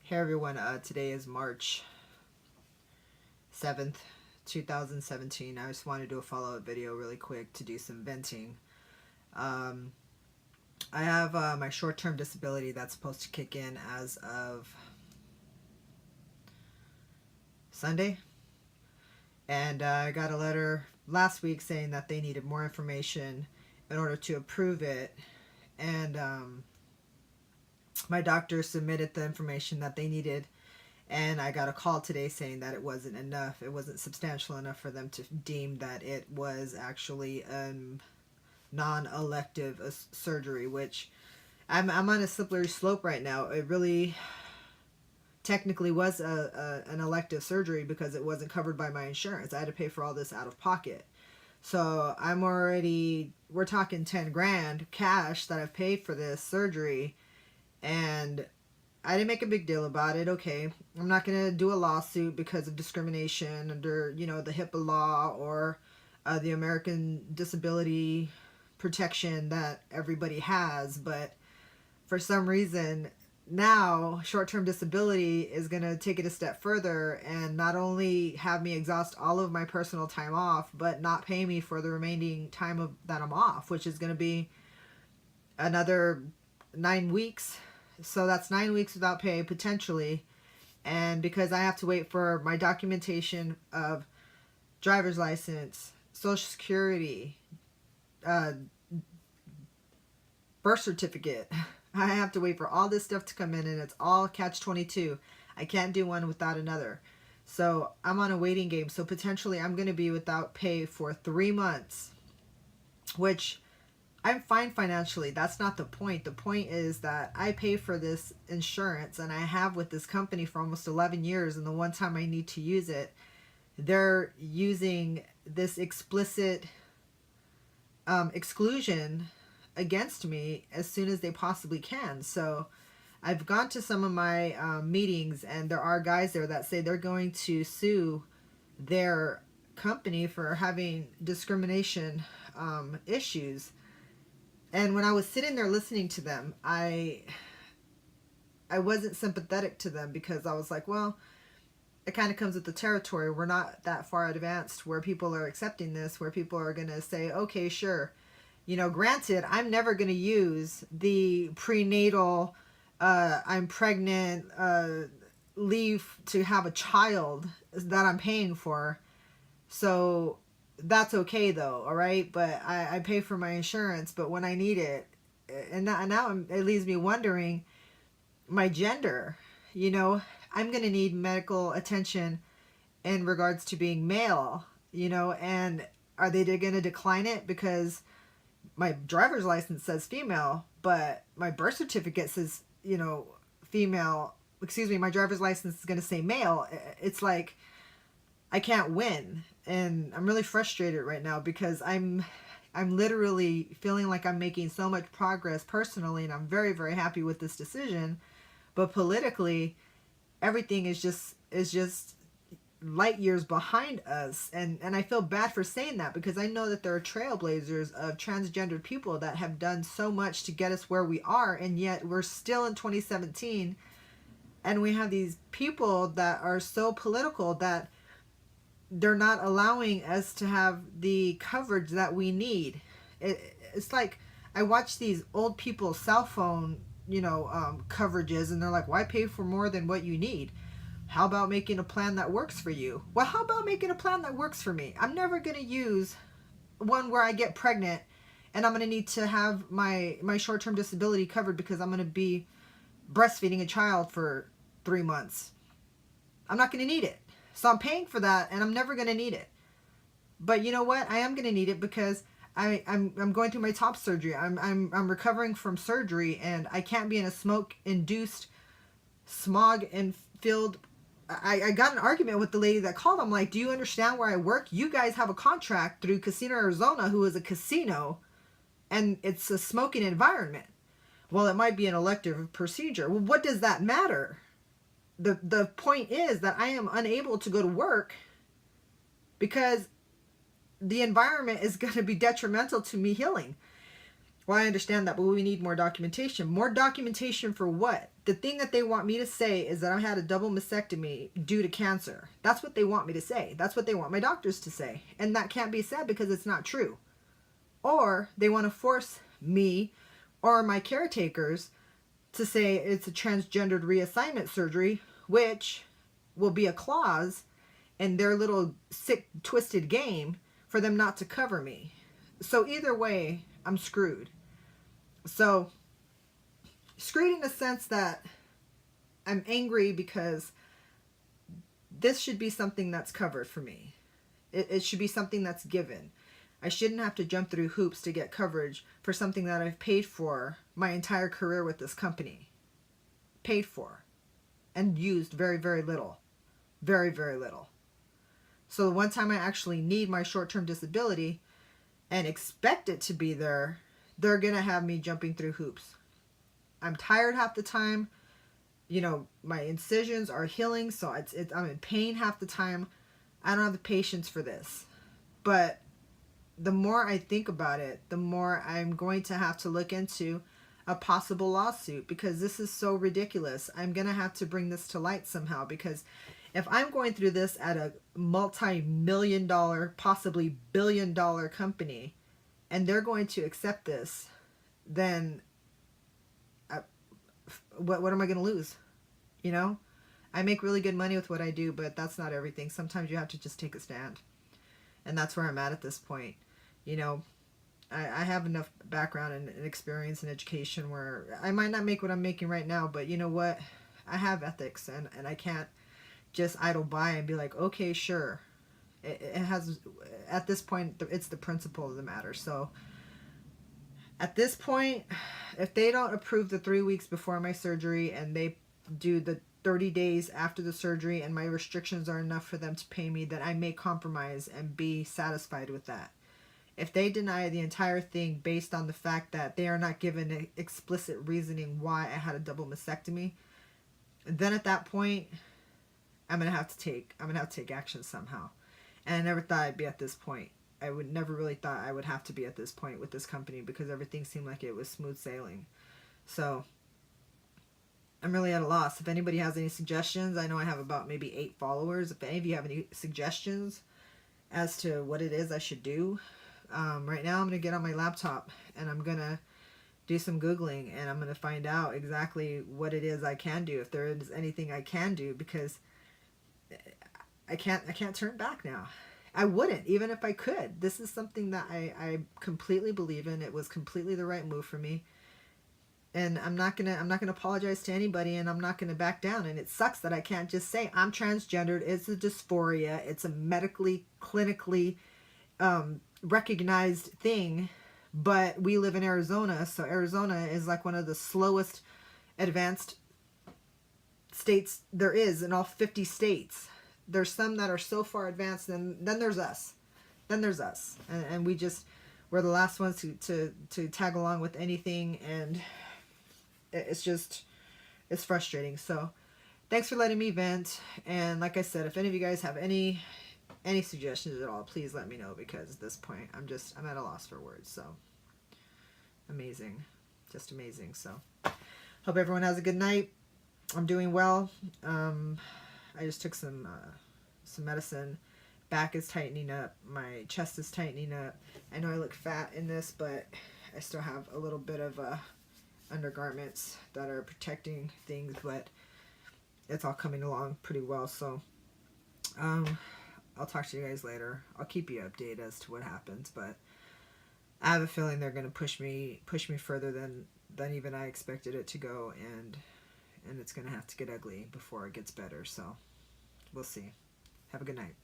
Hey everyone, today is March 7th, 2017. I just want to do a follow-up video really quick to do some venting. Um, I have my short-term disability that's supposed to kick in as of Sunday. And I got a letter last week saying that they needed more information in order to approve it. And my doctor submitted the information that they needed. And I got a call today saying that it wasn't enough. It wasn't substantial enough for them to deem that it was actually non-elective surgery, which I'm on a slippery slope right now. It really technically was an elective surgery because it wasn't covered by my insurance. I had to pay for all this out of pocket. So we're talking 10 grand cash that I've paid for this surgery, and I didn't make a big deal about it. Okay, I'm not going to do a lawsuit because of discrimination under, the HIPAA law or the American Disability Protection that everybody has. But for some reason, now short-term disability is going to take it a step further and not only have me exhaust all of my personal time off, but not pay me for the remaining time that I'm off, which is going to be another 9 weeks. So that's 9 weeks without pay, potentially. And because I have to wait for my documentation of driver's license, social security, birth certificate, I have to wait for all this stuff to come in, and it's all catch-22. I can't do one without another. So I'm on a waiting game. So potentially I'm going to be without pay for 3 months, which I'm fine financially. That's not the point. The point is that I pay for this insurance, and I have with this company for almost 11 years, and the one time I need to use it, they're using this explicit exclusion against me as soon as they possibly can. So I've gone to some of my meetings, and there are guys there that say they're going to sue their company for having discrimination issues. And when I was sitting there listening to them, I wasn't sympathetic to them because I was like, well, it kind of comes with the territory. We're not that far advanced where people are accepting this, where people are going to say, okay, sure. Granted, I'm never going to use the prenatal, I'm pregnant, leave to have a child that I'm paying for. So that's okay though, all right? But I pay for my insurance, but when I need it, and now it leaves me wondering my gender. I'm going to need medical attention in regards to being male, and are they going to decline it because my driver's license says female, but my birth certificate says, female. Excuse me, my driver's license is going to say male. It's like I can't win, and I'm really frustrated right now because I'm literally feeling like I'm making so much progress personally, and I'm very, very happy with this decision, but politically everything is just light years behind us, and I feel bad for saying that because I know that there are trailblazers of transgendered people that have done so much to get us where we are, and yet we're still in 2017, and we have these people that are so political that they're not allowing us to have the coverage that we need. It's like I watch these old people's cell phone coverages, and they're like, why pay for more than what you need? How about making a plan that works for you? Well, how about making a plan that works for me? I'm never going to use one where I get pregnant and I'm going to need to have my short-term disability covered because I'm going to be breastfeeding a child for 3 months. I'm not going to need it. So I'm paying for that, and I'm never going to need it. But you know what? I am going to need it because I'm going through my top surgery. I'm recovering from surgery, and I can't be in a smoke-induced, smog-filled. I got an argument with the lady that called. I'm like, do you understand where I work? You guys have a contract through Casino Arizona, who is a casino, and it's a smoking environment. Well, it might be an elective procedure. Well, what does that matter? The point is that I am unable to go to work because the environment is going to be detrimental to me healing. Well, I understand that, but we need more documentation. More documentation for what? The thing that they want me to say is that I had a double mastectomy due to cancer. That's what they want me to say. That's what they want my doctors to say. And that can't be said because it's not true. Or they want to force me or my caretakers to say it's a transgendered reassignment surgery, which will be a clause in their little sick, twisted game for them not to cover me. So either way, I'm screwed. So, screwed in the sense that I'm angry because this should be something that's covered for me. It should be something that's given. I shouldn't have to jump through hoops to get coverage for something that I've paid for my entire career with this company. Paid for. And used very, very little. Very, very little. So the one time I actually need my short-term disability and expect it to be there, they're going to have me jumping through hoops. I'm tired half the time. You know, my incisions are healing, so I'm in pain half the time. I don't have the patience for this. But the more I think about it, the more I'm going to have to look into a possible lawsuit, because this is so ridiculous. I'm going to have to bring this to light somehow, because if I'm going through this at a multi-million-dollar, possibly billion-dollar company, and they're going to accept this, then what am I going to lose? You know? I make really good money with what I do, but that's not everything. Sometimes you have to just take a stand. And that's where I'm at this point. You know, I have enough background and experience in education where I might not make what I'm making right now, but you know what? I have ethics, and I can't just idle by and be like, okay, sure. It has, at this point, it's the principle of the matter. So at this point, if they don't approve the 3 weeks before my surgery and they do the 30 days after the surgery and my restrictions are enough for them to pay me, then I may compromise and be satisfied with that. If they deny the entire thing based on the fact that they are not given explicit reasoning why I had a double mastectomy, then at that point, I'm gonna have to take action somehow. And I never thought I'd be at this point. I would never really thought I would have to be at this point with this company, because everything seemed like it was smooth sailing. So I'm really at a loss. If anybody has any suggestions, I know I have about maybe 8 followers. If any of you have any suggestions as to what it is I should do, right now I'm going to get on my laptop and I'm going to do some Googling, and I'm going to find out exactly what it is I can do, if there is anything I can do, because I can't turn back now. I wouldn't, even if I could. This is something that I completely believe in. It was completely the right move for me. And I'm not gonna apologize to anybody, and I'm not gonna back down. And it sucks that I can't just say I'm transgendered. It's a dysphoria. It's a medically, clinically recognized thing. But we live in Arizona, so Arizona is like one of the slowest advanced states there is in all 50 states. There's some that are so far advanced, and then there's us. And we're the last ones to tag along with anything, and it's frustrating. So thanks for letting me vent. And like I said, if any of you guys have any suggestions at all, please let me know, because at this point I'm at a loss for words. So amazing, just amazing. So hope everyone has a good night. I'm doing well. I just took some medicine. Back is tightening up. My chest is tightening up. I know I look fat in this, but I still have a little bit of undergarments that are protecting things, but it's all coming along pretty well. So I'll talk to you guys later. I'll keep you updated as to what happens, but I have a feeling they're going to push me further than even I expected it to go, and it's going to have to get ugly before it gets better. So we'll see. Have a good night.